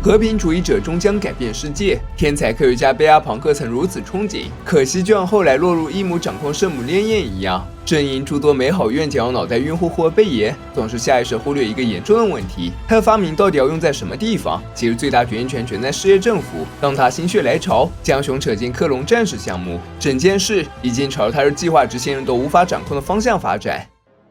和平主义者终将改变世界。天才科学家贝阿庞克曾如此憧憬，可惜就像后来落入异母掌控圣母烈焰一样。正因诸多美好愿景，脑袋晕乎乎的贝爷总是下意识忽略一个严重的问题：他的发明到底要用在什么地方？其实最大决定权全在事业政府。当他心血来潮，将熊扯进克隆战士项目，整件事已经朝着他的计划执行人都无法掌控的方向发展。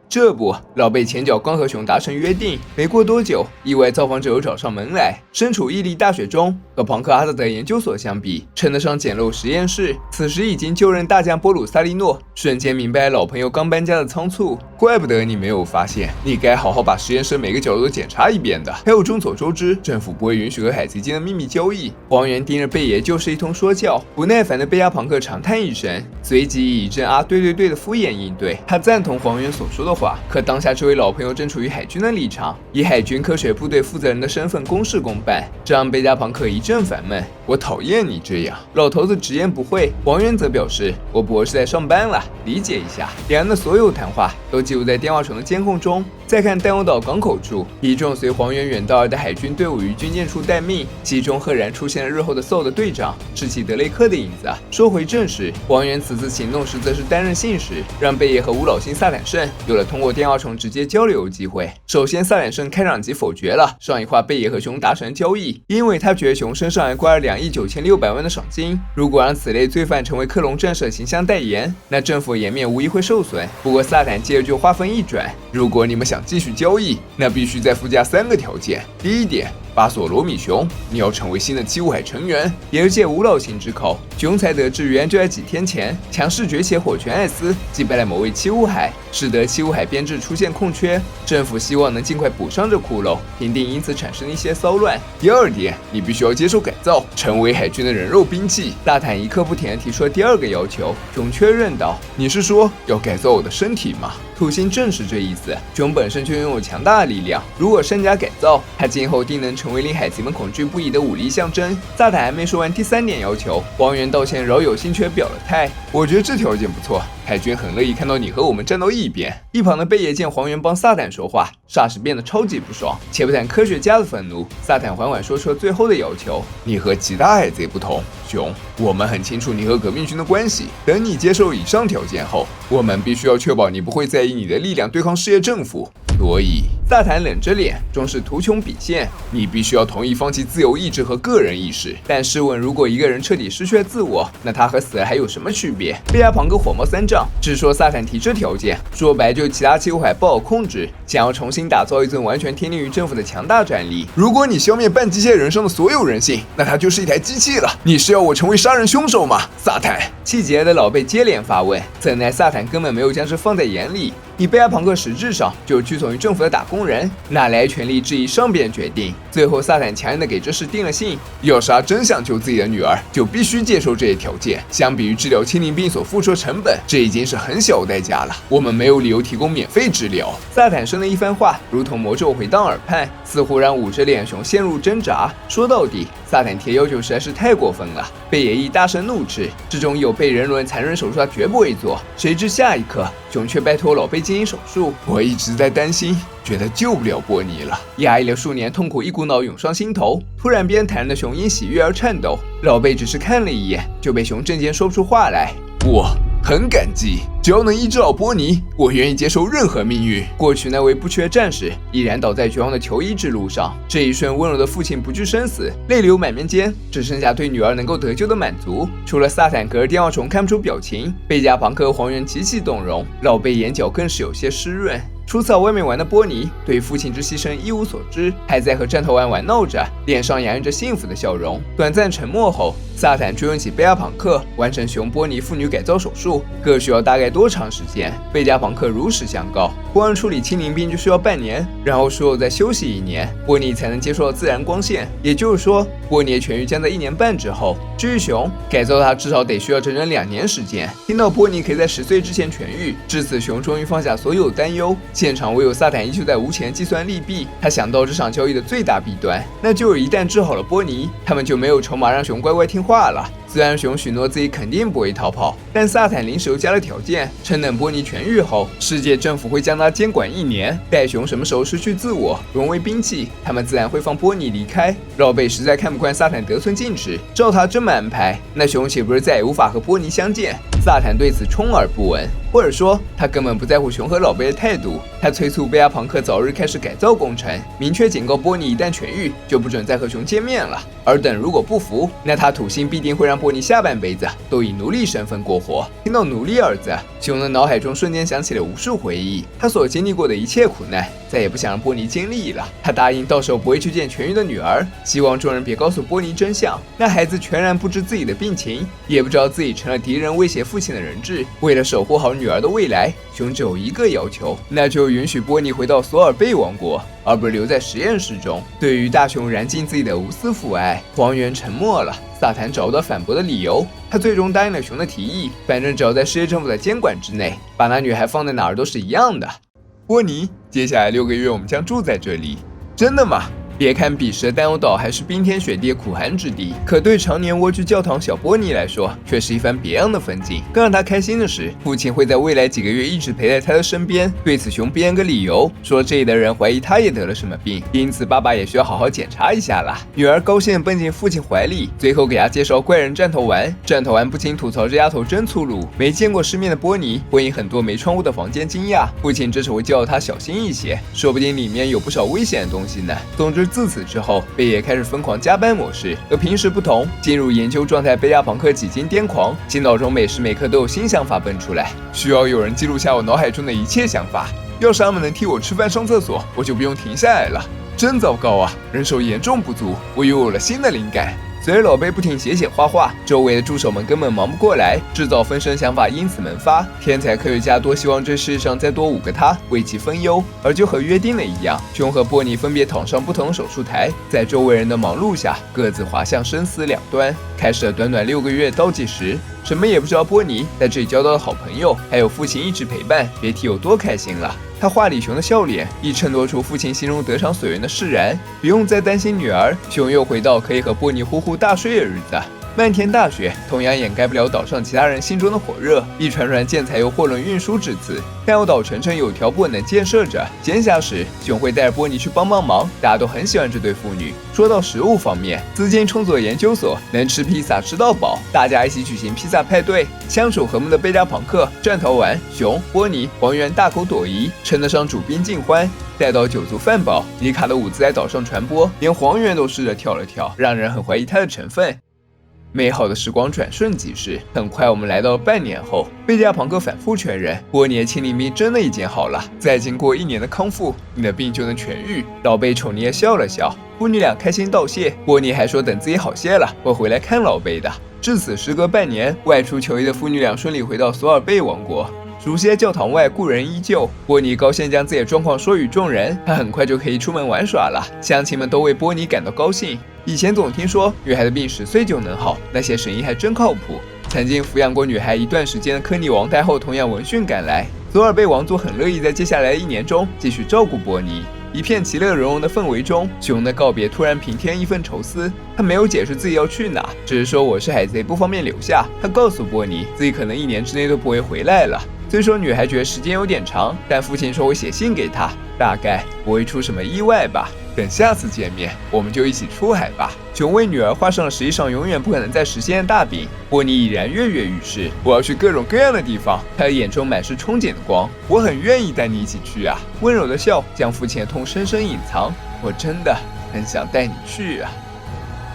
这不，老贝前脚刚和熊达成约定，没过多久，意外造访者又找上门来。身处伊利大学中，和庞克阿萨德研究所相比，称得上简陋实验室。此时已经就任大将波鲁萨利诺瞬间明白老朋友刚搬家的仓促，怪不得你没有发现，你该好好把实验室每个角落都检查一遍的。还有众所周知，政府不会允许和海贼间的秘密交易。黄猿盯着贝爷就是一通说教，不耐烦的贝亚庞克长叹一声，随即以一阵对的敷衍应对。他赞同黄猿所说的话，可当下这位老朋友正处于海军的立场，以海军科学部队负责人的身份公事公办，这让贝加庞克一阵烦闷。我讨厌你这样。老头子直言不讳，黄猿则表示我不过是在上班了，理解一下。两人的所有谈话都记录在电话虫的监控中。再看丹欧岛港口处，一众随黄猿远道而的海军队伍于军舰处待命，其中赫然出现了日后的 SOL 的队长赤崎德雷克的影子。说回正事，黄猿此次行动时则是担任信使，让贝爷和吴老星萨坦胜有了通过电话虫直接交流的机会。首先，萨坦胜开场即否决了上一话贝爷和熊达成交易，因为他觉得熊身上还挂了2亿9600万的赏金，如果让此类罪犯成为克隆战士的形象代言，那政府颜面无疑会受损。不过萨坦接着就话锋一转，如果你们想继续交易，那必须再附加3个条件。第一点，巴索罗米熊，你要成为新的七武海成员。也是借吴老星之口，熊才得知原来就在几天前，强势崛起的火拳艾斯击败了某位七武海，使得七武海编制出现空缺，政府希望能尽快补上这窟窿，平定因此产生的一些骚乱。第二点，你必须要接受改造，成为海军的人肉兵器。大坦一刻不停地提出了第2个要求，熊确认道：你是说要改造我的身体吗？土星正是这意思，熊本身就拥有强大的力量，如果善加改造，他今后定能成为令海贼们恐惧不已的武力象征。萨坦还没说完第3点要求，黄猿道歉饶有兴趣表了态，我觉得这条件不错，海军很乐意看到你和我们站到一边。一旁的贝爷见黄猿帮萨坦说话，霎时变得超级不爽。且不谈科学家的愤怒，萨坦缓缓说出了最后的要求：你和其他海贼不同，熊，我们很清楚你和革命军的关系。等你接受以上条件后，我们必须要确保你不会在意你的力量对抗世界政府。所以，萨坦冷着脸，终是图穷匕见。你必须要同意放弃自由意志和个人意识。但试问，如果一个人彻底失去了自我，那他和死了还有什么区别？贝亚庞克火冒三丈，只说萨坦提这条件，说白就是其他七武海不好控制，想要重新打造一尊完全听令于政府的强大战力。如果你消灭半机械人上的所有人性，那他就是一台机器了。你是要我成为杀人凶手吗，萨坦？气急的老贝接连发问，怎奈萨坦根本没有将这放在眼里。以贝亚庞克实质上就是屈从于政府的打工人，哪来权力质疑上边决定？最后萨坦强硬的给这事定了性，要是他真想救自己的女儿，就必须接受这些条件。相比于治疗青鳞病所付出的成本，这已经是很小的代价了。我们没有理由提供免费治疗。萨坦生的一番话如同魔咒回荡耳畔，似乎让捂着脸熊陷入挣扎。说到底，萨坦提要求实在是太过分了。贝野一大声怒斥，这种有悖人伦残忍手术他绝不会做。谁知下一刻，熊却拜托老贝进行手术。我一直在担心，觉得救不了波尼了。压抑了数年痛苦一股脑涌上心头，突然边坦然的熊因喜悦而颤抖。老贝只是看了一眼，就被熊震惊说不出话来。我很感激，只要能医治好波尼，我愿意接受任何命运。过去那位不缺战士依然倒在绝望的求医之路上，这一瞬温柔的父亲不惧生死，泪流满面间只剩下对女儿能够得救的满足。除了萨坦隔着电话虫看不出表情，贝加庞克和黄猿极其动容，老贝眼角更是有些湿润。初次到外面玩的波尼对父亲之牺牲一无所知，还在和战头玩闹着，脸上洋溢着幸福的笑容。短暂沉默后，萨坦追问起贝加庞克完成熊波尼妇女改造手术各需要大概多长时间。贝加庞克如实相告，光处理青鳞病就需要半年，然后术后再休息1年，波尼才能接受到自然光线。也就是说，波尼的痊愈将在1年半之后。至于熊，改造它至少得需要整整2年时间。听到波尼可以在10岁之前痊愈，至此熊终于放下所有担忧。现场唯有萨坦依旧在无情计算利弊。他想到这场交易的最大弊端，那就是一旦治好了波尼，他们就没有筹码让熊乖乖听话了。虽然熊许诺自己肯定不会逃跑，但萨坦临时又加了条件，称等波尼痊愈后，世界政府会将他监管1年，待熊什么时候失去自我，沦为兵器，他们自然会放波尼离开。老贝实在看不惯萨坦得寸进尺，照他这么安排，那熊岂不是再也无法和波尼相见？萨坦对此充耳不闻，或者说他根本不在乎熊和老贝的态度。他催促贝亚庞克早日开始改造工程，明确警告波尼一旦痊愈就不准再和熊见面了。而等如果不服，那他土星必定会让波尼下半辈子都以奴隶身份过活。听到奴隶二字，熊的脑海中瞬间想起了无数回忆，他所经历过的一切苦难，再也不想让波尼经历了。他答应到时候不会去见痊愈的女儿，希望众人别告诉波尼真相。那孩子全然不知自己的病情，也不知道自己成了敌人威胁父亲的人质。为了守护好女儿的未来，熊只有一个要求，那就允许波尼回到索尔贝王国，而不是留在实验室中。对于大熊燃尽自己的无私父爱，黄猿沉默了。萨坦找不到反驳的理由，他最终答应了熊的提议，反正只要在世界政府的监管之内，把那女孩放在哪儿都是一样的。波尼，接下来6个月我们将住在这里。真的吗？别看彼时的丹欧岛还是冰天雪地的苦寒之地，可对常年蜗居教堂小波尼来说，却是一番别样的风景。更让他开心的是，父亲会在未来几个月一直陪在他的身边。对此，熊编个理由，说这里的人怀疑他也得了什么病，因此爸爸也需要好好检查一下啦。女儿高兴地奔进父亲怀里，最后给他介绍怪人战头丸。战头丸不禁吐槽这丫头真粗鲁。没见过世面的波尼会因很多没窗户的房间惊讶，父亲这时会教他小心一些，说不定里面有不少危险的东西呢。总之，自此之后，贝也开始疯狂加班模式。和平时不同，进入研究状态，贝亚庞克几经癫狂，其脑中每时每刻都有新想法蹦出来，需要有人记录下我脑海中的一切想法。要是他们能替我吃饭上厕所，我就不用停下来了。真糟糕啊，人手严重不足，我又有了新的灵感。随着老贝不停写画画，周围的助手们根本忙不过来，制造分身想法因此萌发。天才科学家多希望这世界上再多5个他，为其分忧。而就和约定的一样，熊和波尼分别躺上不同的手术台，在周围人的忙碌下，各自滑向生死两端。开始了短短6个月倒计时，什么也不知道。波尼在这里交到了好朋友，还有父亲一直陪伴，别提有多开心了。他画里熊的笑脸亦衬托出父亲心中得偿所愿的释然，不用再担心女儿。熊又回到可以和波尼呼呼大睡的日子。漫天大雪同样掩盖不了岛上其他人心中的火热，一船船建材由货轮运输至此。但有岛城有条不紊地建设着。闲暇时，熊会带着波尼去帮忙，大家都很喜欢这对父女。说到食物方面，资金充足的研究所能吃披萨吃到饱，大家一起举行披萨派对。相处和睦的贝加庞克、战头丸、熊、波尼、黄猿大口朵颐，称得上主宾尽欢。待到酒足饭饱，尼卡的舞姿在岛上传播，连黄猿都试着跳了跳，让人很怀疑他的成分。美好的时光转瞬即逝，很快我们来到了半年后。贝加庞克反复确认，波尼的亲临病真的已经好了，再经过1年的康复，你的病就能痊愈。老贝宠溺地笑了笑，父女俩开心道谢。波尼还说等自己好些了，会回来看老贝的。至此时隔半年，外出求医的父女俩顺利回到索尔贝王国。熟悉的教堂外，故人依旧。波尼高兴将自己的状况说与众人，他很快就可以出门玩耍了。乡亲们都为波尼感到高兴。以前总听说女孩的病10岁就能好，那些神医还真靠谱。曾经抚养过女孩一段时间的科尼王太后同样闻讯赶来。索尔贝王族很乐意在接下来的1年中继续照顾波尼。一片其乐融融的氛围中，熊的告别突然平添一份愁思。他没有解释自己要去哪，只是说我是海贼，不方便留下。他告诉波尼，自己可能1年之内都不会回来了。虽说女孩觉得时间有点长，但父亲说会写信给她，大概不会出什么意外吧。等下次见面，我们就一起出海吧。熊为女儿画上了实际上永远不可能再实现的大饼。波尼已然跃跃欲试，我要去各种各样的地方。他的眼中满是憧憬的光，我很愿意带你一起去啊。温柔的笑将父亲的痛深深隐藏，我真的很想带你去啊。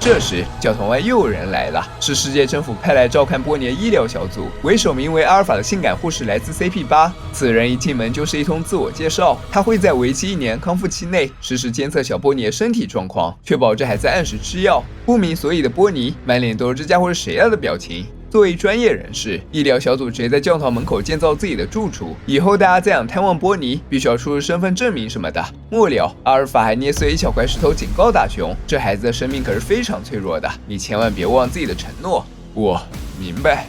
这时，教堂外又有人来了，是世界政府派来照看波尼的医疗小组，为首名为阿尔法的性感护士来自 CP8。此人一进门就是一通自我介绍，他会在为期1年康复期内实时监测小波尼的身体状况，确保这孩子按时吃药。不明所以的波尼满脸都是这家伙是谁啊的表情。作为专业人士，医疗小组直接在教堂门口建造自己的住处，以后大家再想探望波尼，必须要出示身份证明什么的。末了，阿尔法还捏碎一小块石头警告大雄，这孩子的生命可是非常脆弱的，你千万别忘自己的承诺。我明白，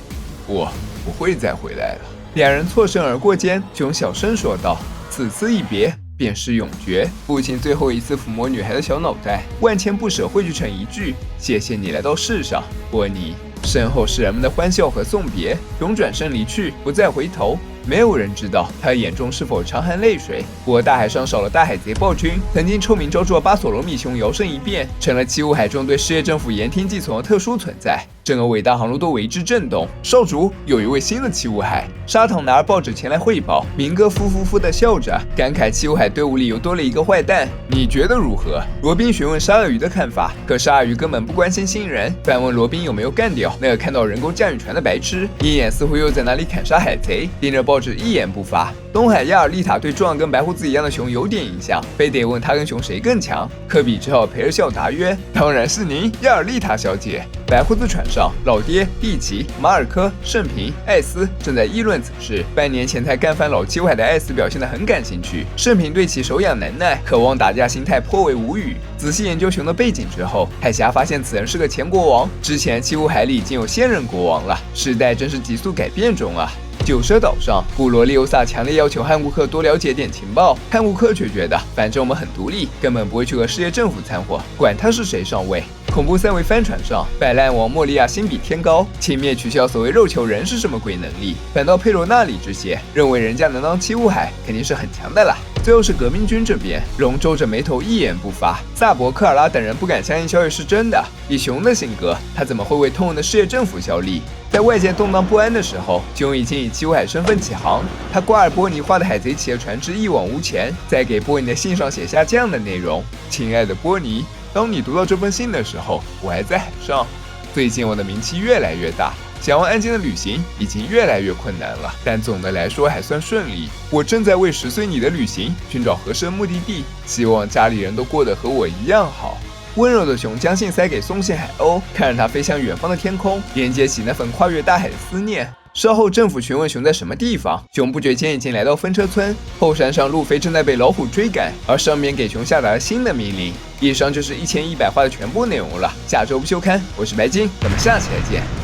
我不会再回来了。两人错身而过间，熊小声说道：“此次一别，便是永诀。”父亲最后一次抚摸女孩的小脑袋，万千不舍汇聚成一句：“谢谢你来到世上，波尼。”身后是人们的欢笑和送别。熊转身离去，不再回头。没有人知道他眼中是否常含泪水。不过大海上少了大海贼暴君，曾经臭名昭著的巴索罗米熊摇身一变，成了七武海中对世界政府言听计从的特殊存在。整个伟大航路都为之震动。少主，有一位新的七武海。砂糖拿着报纸前来汇报。明哥夫地笑着，感慨七武海队伍里又多了一个坏蛋。你觉得如何？罗宾询问沙鳄鱼的看法，可沙鳄鱼根本不关心新人，反问罗宾有没有干掉那个看到人工驾驭船的白痴，一眼似乎又在哪里砍杀海贼，盯着报纸一言不发。东海亚尔丽塔对壮得跟白胡子一样的熊有点印象，非得问他跟熊谁更强。科比只好陪着笑答曰：“当然是您，亚尔丽塔小姐。”白胡子船上，老爹、蒂奇、马尔科、盛平、艾斯正在议论此事。半年前才干翻老七武海的艾斯表现得很感兴趣，盛平对其手痒难耐，渴望打架心态颇为无语。仔细研究熊的背景之后，海峡发现此人是个前国王，之前七武海里已经有现任国王了，时代真是急速改变中啊。九蛇岛上，古罗利欧萨强烈要求汉乌克多了解点情报，汉乌克却觉得反正我们很独立，根本不会去和世界政府掺和，管他是谁上位。恐怖三维帆船上，摆烂王莫利亚心比天高，轻蔑取笑所谓肉球人是什么鬼能力，反倒佩罗那里之些认为人家能当七武海肯定是很强的啦。最后是革命军这边，龙皱着眉头一言不发，萨博、科尔拉等人不敢相信消息是真的。以熊的性格，他怎么会为痛恨的世界政府效力？在外界动荡不安的时候，熊已经以七武海身份起航。他瓜尔波尼画的海贼企业船只一往无前，在给波尼的信上写下这样的内容：亲爱的波尼，当你读到这封信的时候，我还在海上。最近我的名气越来越大，想要安静的旅行已经越来越困难了，但总的来说还算顺利。我正在为10岁你的旅行寻找合适的目的地，希望家里人都过得和我一样好。温柔的熊将信塞给松蟹海鸥，看着它飞向远方的天空，连接起那份跨越大海的思念。稍后政府询问熊在什么地方，熊不觉间已经来到分车村。后山上路飞正在被老虎追赶，而上面给熊下达了新的命令。以上就是1100话的全部内容了，下周不休刊。我是白金，咱们下期再见。